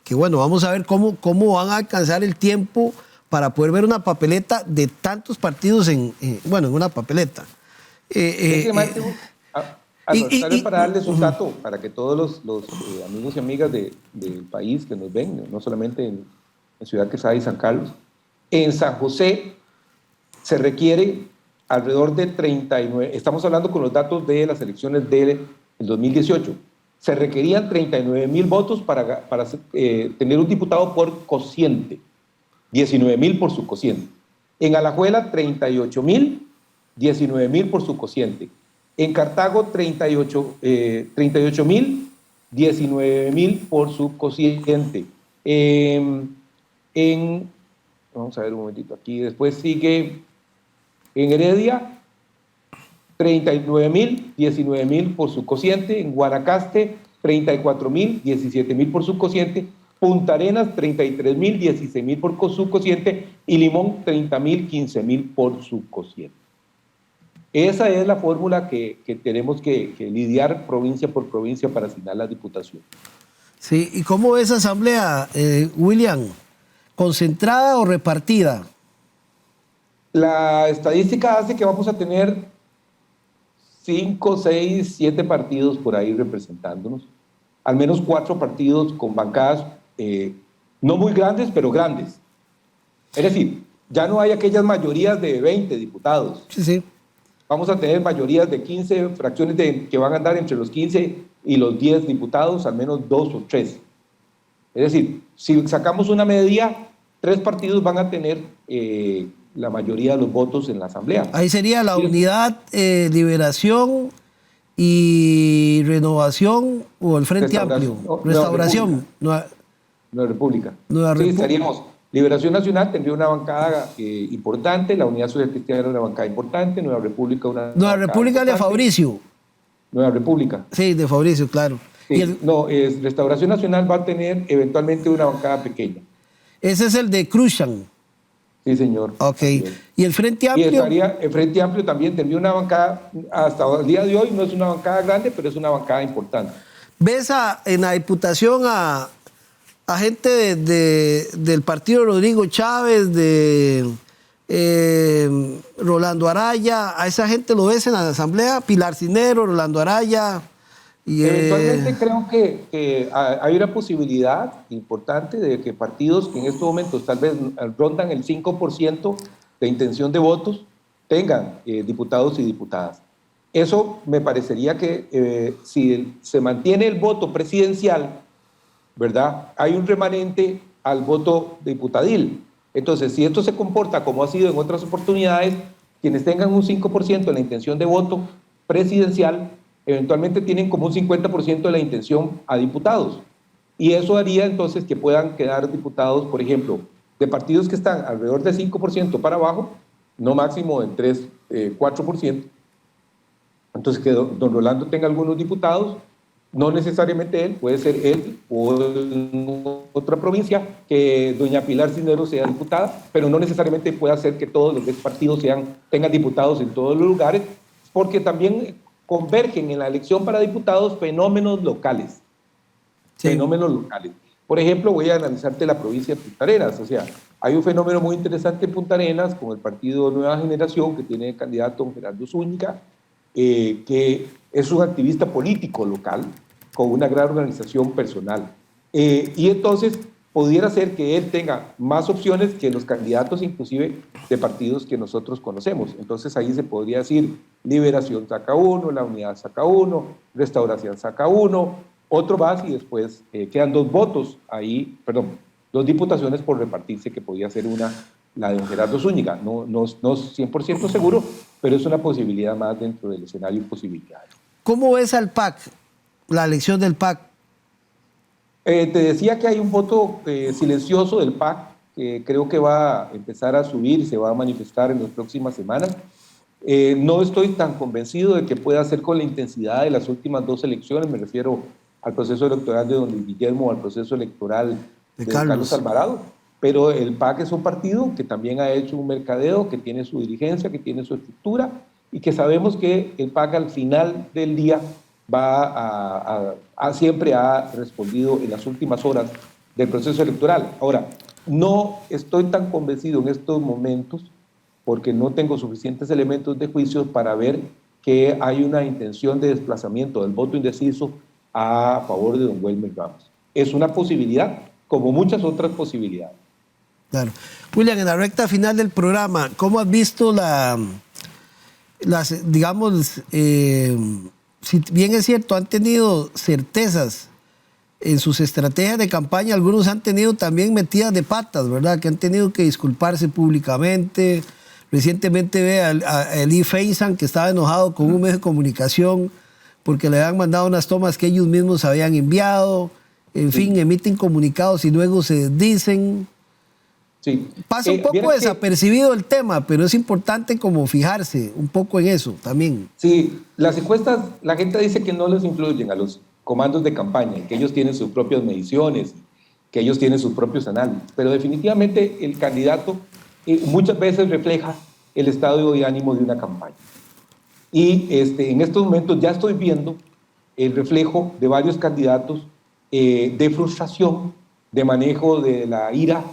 que, bueno, vamos a ver cómo van a alcanzar el tiempo para poder ver una papeleta de tantos partidos en una papeleta. Para darles un dato, para que todos los amigos y amigas del país que nos ven, no solamente en Ciudad Quesada y San Carlos, en San José se requiere alrededor de 39, estamos hablando con los datos de las elecciones del 2018, se requerían 39,000 votos para tener un diputado por cociente, 19,000 por subcociente. En Alajuela, 38,000, 19,000 por subcociente. En Cartago, 38,000, 19,000 por subcociente. Vamos a ver un momentito aquí, después sigue en Heredia, 39,000, 19,000 por subcociente. En Guanacaste, 34,000, 17,000 por subcociente. Punta Arenas, 33,000, 16,000 por subcociente. Y Limón, 30,000, 15,000 por subcociente. Esa es la fórmula que tenemos que lidiar provincia por provincia para asignar la diputación. Sí, ¿y cómo ves esa asamblea, William? ¿Concentrada o repartida? La estadística hace que vamos a tener 5, 6, 7 partidos por ahí representándonos. Al menos 4 partidos con bancadas no muy grandes, pero grandes. Es decir, ya no hay aquellas mayorías de 20 diputados. Sí, sí. Vamos a tener mayorías de 15, fracciones que van a andar entre los 15 y los 10 diputados, al menos 2 o 3. Es decir, si sacamos una media, 3 partidos van a tener la mayoría de los votos en la asamblea. Ahí sería la Unidad, Liberación y Renovación o el Frente Amplio. Restauración. Nueva República. República. Sí, seríamos Liberación Nacional tendría una bancada importante, la Unidad Social Cristiana una bancada importante, Nueva República una Nueva bancada República de importante. Fabricio. Nueva República. Sí, de Fabricio, claro. Sí, no, Restauración Nacional va a tener eventualmente una bancada pequeña. Ese es el de Cruzan. Sí, señor. Ok. ¿Y el Frente Y Amplio? el Frente Amplio también tendría una bancada, hasta el día de hoy no es una bancada grande, pero es una bancada importante. ¿Ves en la Diputación a gente del partido Rodrigo Chávez, de Rolando Araya? ¿A esa gente lo ves en la Asamblea? Pilar Cinero, Rolando Araya. Eventualmente creo que hay una posibilidad importante de que partidos que en estos momentos tal vez rondan el 5% de intención de votos tengan diputados y diputadas. Eso me parecería que si se mantiene el voto presidencial, ¿verdad? Hay un remanente al voto diputadil. Entonces, si esto se comporta como ha sido en otras oportunidades, quienes tengan un 5% de la intención de voto presidencial, eventualmente tienen como un 50% de la intención a diputados. Y eso haría entonces que puedan quedar diputados, por ejemplo, de partidos que están alrededor del 5% para abajo, no máximo en 3, 4%. Entonces que don Rolando tenga algunos diputados, no necesariamente él, puede ser él o en otra provincia, que doña Pilar Cisneros sea diputada, pero no necesariamente puede hacer que todos los partidos tengan diputados en todos los lugares, porque también convergen en la elección para diputados fenómenos locales. Sí. Fenómenos locales. Por ejemplo, voy a analizarte la provincia de Punta Arenas. O sea, hay un fenómeno muy interesante en Punta Arenas con el partido Nueva Generación, que tiene de candidato Gerardo Zúñiga, que es un activista político local con una gran organización personal. Y entonces pudiera ser que él tenga más opciones que los candidatos inclusive de partidos que nosotros conocemos. Entonces ahí se podría decir Liberación saca uno, la Unidad saca uno, Restauración saca uno, otro más y después quedan 2 votos ahí, perdón, 2 diputaciones por repartirse, que podría ser una, la de don Gerardo Zúñiga. No 100% seguro, pero es una posibilidad más dentro del escenario de posibilidades. ¿Cómo ves al PAC, la elección del PAC? Te decía que hay un voto silencioso del PAC que creo que va a empezar a subir y se va a manifestar en las próximas semanas. No estoy tan convencido de que pueda ser con la intensidad de las últimas 2 elecciones, me refiero al proceso electoral de don Luis Guillermo o al proceso electoral de Carlos Alvarado, pero el PAC es un partido que también ha hecho un mercadeo, que tiene su dirigencia, que tiene su estructura y que sabemos que el PAC al final del día siempre ha respondido en las últimas horas del proceso electoral. Ahora, no estoy tan convencido en estos momentos porque no tengo suficientes elementos de juicio para ver que hay una intención de desplazamiento del voto indeciso a favor de don Wilmer Ramos. Es una posibilidad, como muchas otras posibilidades. Claro. William, en la recta final del programa, ¿cómo has visto digamos, si bien es cierto, han tenido certezas en sus estrategias de campaña, algunos han tenido también metidas de patas, ¿verdad? Que han tenido que disculparse públicamente. Recientemente ve a Eli Feinsan, que estaba enojado con un medio de comunicación porque le habían mandado unas tomas que ellos mismos habían enviado. En fin, emiten comunicados y luego se dicen. Sí. Pasa un poco desapercibido el tema, pero es importante como fijarse un poco en eso también. Sí, las encuestas, la gente dice que no les influyen a los comandos de campaña, que ellos tienen sus propias mediciones, que ellos tienen sus propios análisis, pero definitivamente el candidato muchas veces refleja el estado de ánimo de una campaña. Y en estos momentos ya estoy viendo el reflejo de varios candidatos de frustración, de manejo de la ira,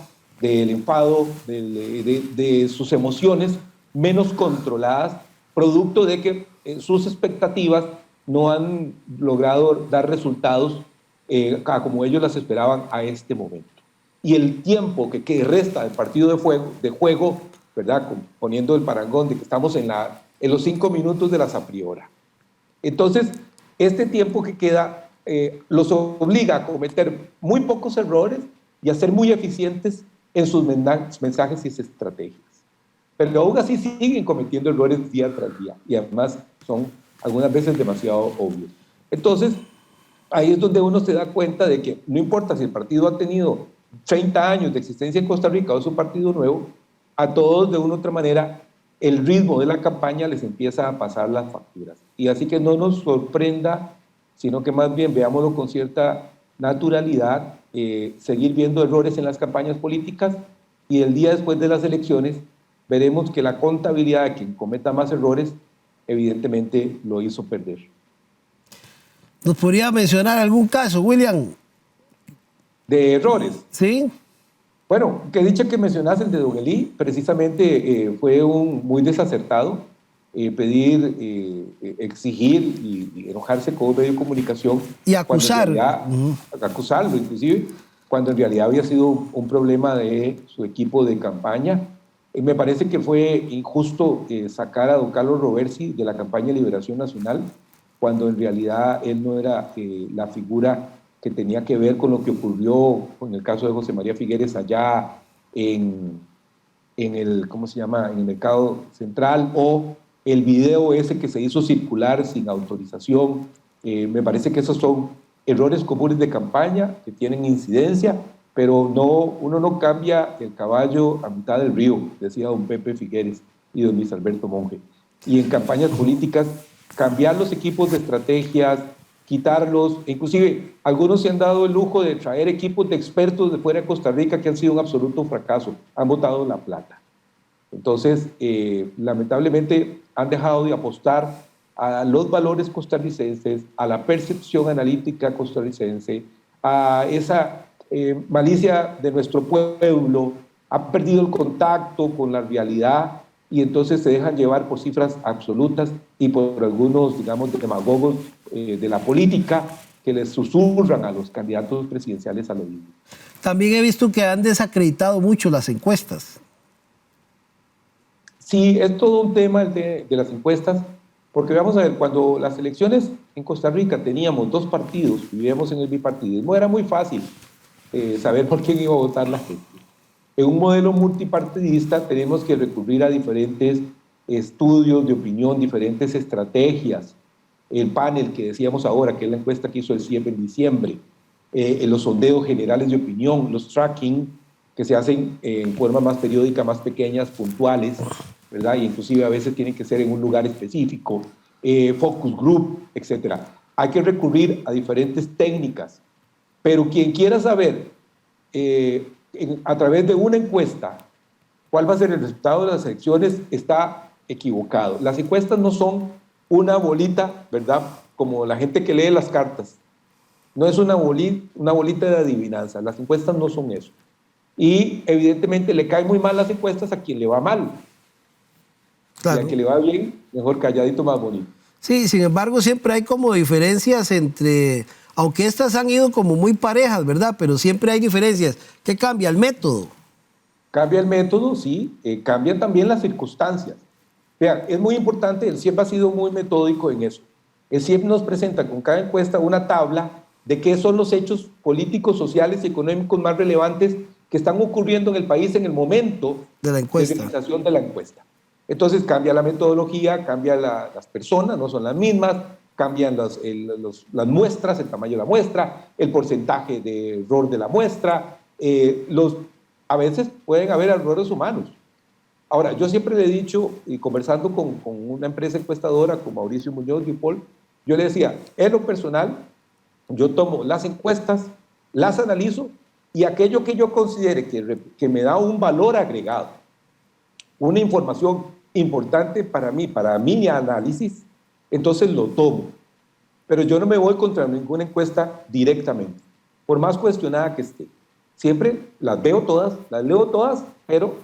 del enfado, de sus emociones menos controladas, producto de que sus expectativas no han logrado dar resultados como ellos las esperaban a este momento. Y el tiempo que resta del partido de juego, ¿verdad? Poniendo el parangón de que estamos en los 5 minutos de la zapriora. Entonces, este tiempo que queda los obliga a cometer muy pocos errores y a ser muy eficientes en sus mensajes y sus estrategias. Pero aún así siguen cometiendo errores día tras día y además son algunas veces demasiado obvios. Entonces, ahí es donde uno se da cuenta de que no importa si el partido ha tenido 30 años de existencia en Costa Rica o es un partido nuevo, a todos de una u otra manera el ritmo de la campaña les empieza a pasar las facturas. Y así que no nos sorprenda, sino que más bien veámoslo con cierta naturalidad, seguir viendo errores en las campañas políticas y el día después de las elecciones veremos que la contabilidad de quien cometa más errores evidentemente lo hizo perder. ¿Nos podría mencionar algún caso, William? De errores. Sí. Bueno, que dicha que mencionas el de Don Elí, precisamente fue muy desacertado pedir, exigir y enojarse con un medio de comunicación. Y acusar. Acusarlo inclusive, cuando en realidad había sido un problema de su equipo de campaña. Me parece que fue injusto sacar a don Carlos Roversi de la campaña de Liberación Nacional, cuando en realidad él no era la figura que tenía que ver con lo que ocurrió en el caso de José María Figueres allá en el, ¿cómo se llama?, en el Mercado Central, o el video ese que se hizo circular sin autorización. Me parece que esos son errores comunes de campaña que tienen incidencia, pero uno no cambia el caballo a mitad del río, decía don Pepe Figueres y don Luis Alberto Monge. Y en campañas políticas, cambiar los equipos de estrategias, quitarlos, inclusive algunos se han dado el lujo de traer equipos de expertos de fuera de Costa Rica que han sido un absoluto fracaso, han botado la plata. Entonces, lamentablemente han dejado de apostar a los valores costarricenses, a la percepción analítica costarricense, a esa malicia de nuestro pueblo, ha perdido el contacto con la realidad y entonces se dejan llevar por cifras absolutas y por algunos, digamos, demagogos de la política que les susurran a los candidatos presidenciales al oído. También he visto que han desacreditado mucho las encuestas. Sí, es todo un tema de las encuestas, porque vamos a ver, cuando las elecciones en Costa Rica teníamos dos partidos, vivíamos en el bipartidismo, era muy fácil saber por quién iba a votar la gente. En un modelo multipartidista tenemos que recurrir a diferentes estudios de opinión, diferentes estrategias. El panel que decíamos ahora, que es la encuesta que hizo el CIEP en diciembre, los sondeos generales de opinión, los tracking que se hacen en forma más periódica, más pequeñas, puntuales, ¿verdad? Y inclusive a veces tienen que ser en un lugar específico, focus group, etc. Hay que recurrir a diferentes técnicas, pero quien quiera saber a través de una encuesta cuál va a ser el resultado de las elecciones está equivocado. Las encuestas no son una bolita, ¿verdad? Como la gente que lee las cartas. No es una bolita de adivinanza. Las encuestas no son eso. Y evidentemente le caen muy mal las encuestas a quien le va mal. Claro. Y a quien le va bien, mejor calladito, más bonito. Sí, sin embargo, siempre hay como diferencias entre, aunque estas han ido como muy parejas, ¿verdad? Pero siempre hay diferencias. ¿Qué cambia? El método. Cambia el método, sí. Cambian también las circunstancias. Vean, es muy importante, el CIEP ha sido muy metódico en eso. El CIEP nos presenta con cada encuesta una tabla de qué son los hechos políticos, sociales y económicos más relevantes que están ocurriendo en el país en el momento de la encuesta. Realización de la encuesta. Entonces cambia la metodología, cambia las personas, no son las mismas, cambian las muestras, el tamaño de la muestra, el porcentaje de error de la muestra, a veces pueden haber errores humanos. Ahora, yo siempre le he dicho, y conversando con una empresa encuestadora, con Mauricio Muñoz Dupol, yo le decía, en lo personal, yo tomo las encuestas, las analizo, y aquello que yo considere que me da un valor agregado, una información importante para mi análisis, entonces lo tomo. Pero yo no me voy contra ninguna encuesta directamente, por más cuestionada que esté. Siempre las veo todas, las leo todas, pero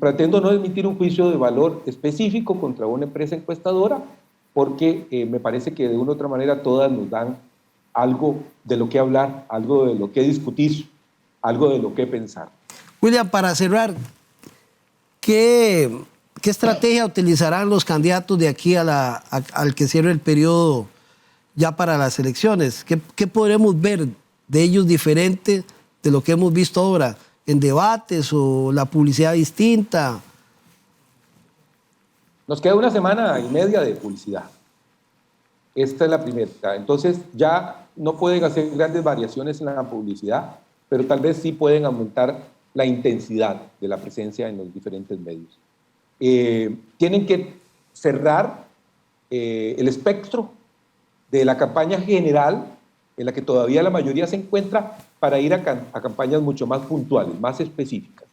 pretendo no emitir un juicio de valor específico contra una empresa encuestadora, porque me parece que de una u otra manera todas nos dan algo de lo que hablar, algo de lo que discutir, algo de lo que pensar. William, para cerrar, ¿qué estrategia utilizarán los candidatos de aquí al que cierre el periodo ya para las elecciones? ¿Qué podremos ver de ellos diferente de lo que hemos visto ahora en debates o la publicidad distinta? Nos queda una semana y media de publicidad. Esta es la primera. Entonces ya no pueden hacer grandes variaciones en la publicidad. pero tal vez sí pueden aumentar la intensidad de la presencia en los diferentes medios. Tienen que cerrar el espectro de la campaña general, en la que todavía la mayoría se encuentra, para ir a campañas mucho más puntuales, más específicas.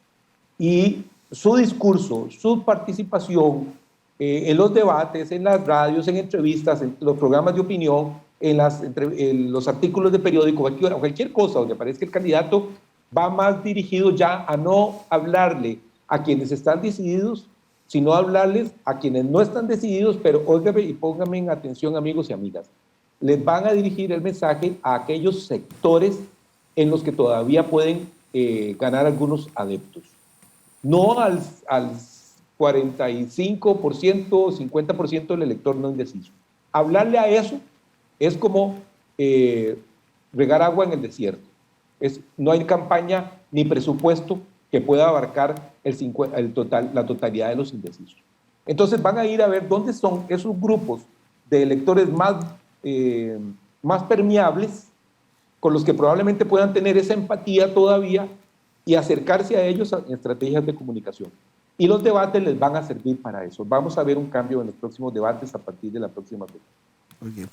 Y su discurso, su participación en los debates, en las radios, en entrevistas, en los programas de opinión, en los artículos de periódico, cualquier cosa donde aparezca el candidato, va más dirigido ya a no hablarle a quienes están decididos, sino a hablarles a quienes no están decididos, pero óigame y pónganme en atención, amigos y amigas. Les van a dirigir el mensaje a aquellos sectores en los que todavía pueden ganar algunos adeptos. No al 45%, 50% del elector no indeciso. Hablarle a eso es como regar agua en el desierto. No hay campaña ni presupuesto que pueda abarcar la totalidad de los indecisos. Entonces van a ir a ver dónde son esos grupos de electores más permeables, con los que probablemente puedan tener esa empatía todavía y acercarse a ellos en estrategias de comunicación. Y los debates les van a servir para eso. Vamos a ver un cambio en los próximos debates a partir de la próxima fecha. Okay.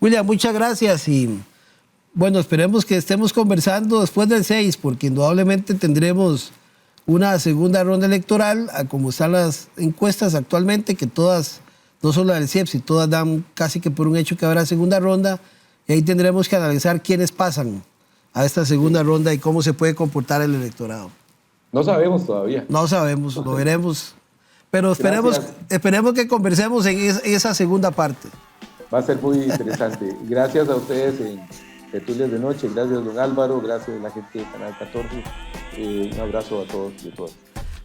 William, muchas gracias y bueno, esperemos que estemos conversando después del 6, porque indudablemente tendremos una segunda ronda electoral, a como están las encuestas actualmente, que todas, no solo la del CIEPS, todas dan casi que por un hecho que habrá segunda ronda, y ahí tendremos que analizar quiénes pasan a esta segunda ronda y cómo se puede comportar el electorado. No sabemos todavía. No sabemos, lo veremos, pero esperemos que conversemos en esa segunda parte. Va a ser muy interesante. Gracias a ustedes en Tertulias de Noche, gracias don Álvaro, gracias a la gente de Canal 14, un abrazo a todos y a todas.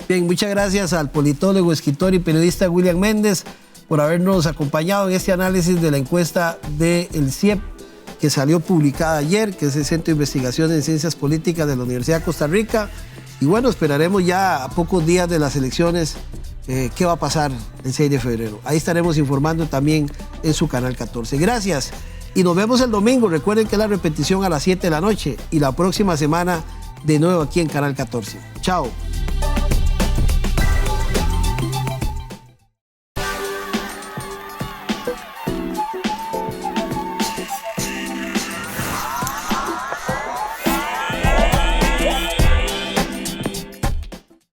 Bien, muchas gracias al politólogo, escritor y periodista William Méndez por habernos acompañado en este análisis de la encuesta del CIEP que salió publicada ayer, que es el Centro de Investigación en Ciencias Políticas de la Universidad de Costa Rica. Y bueno, esperaremos ya a pocos días de las elecciones qué va a pasar el 6 de febrero. Ahí estaremos informando también en su Canal 14. Gracias y nos vemos el domingo. Recuerden que la repetición a las 7 de la noche y la próxima semana de nuevo aquí en Canal 14. Chao.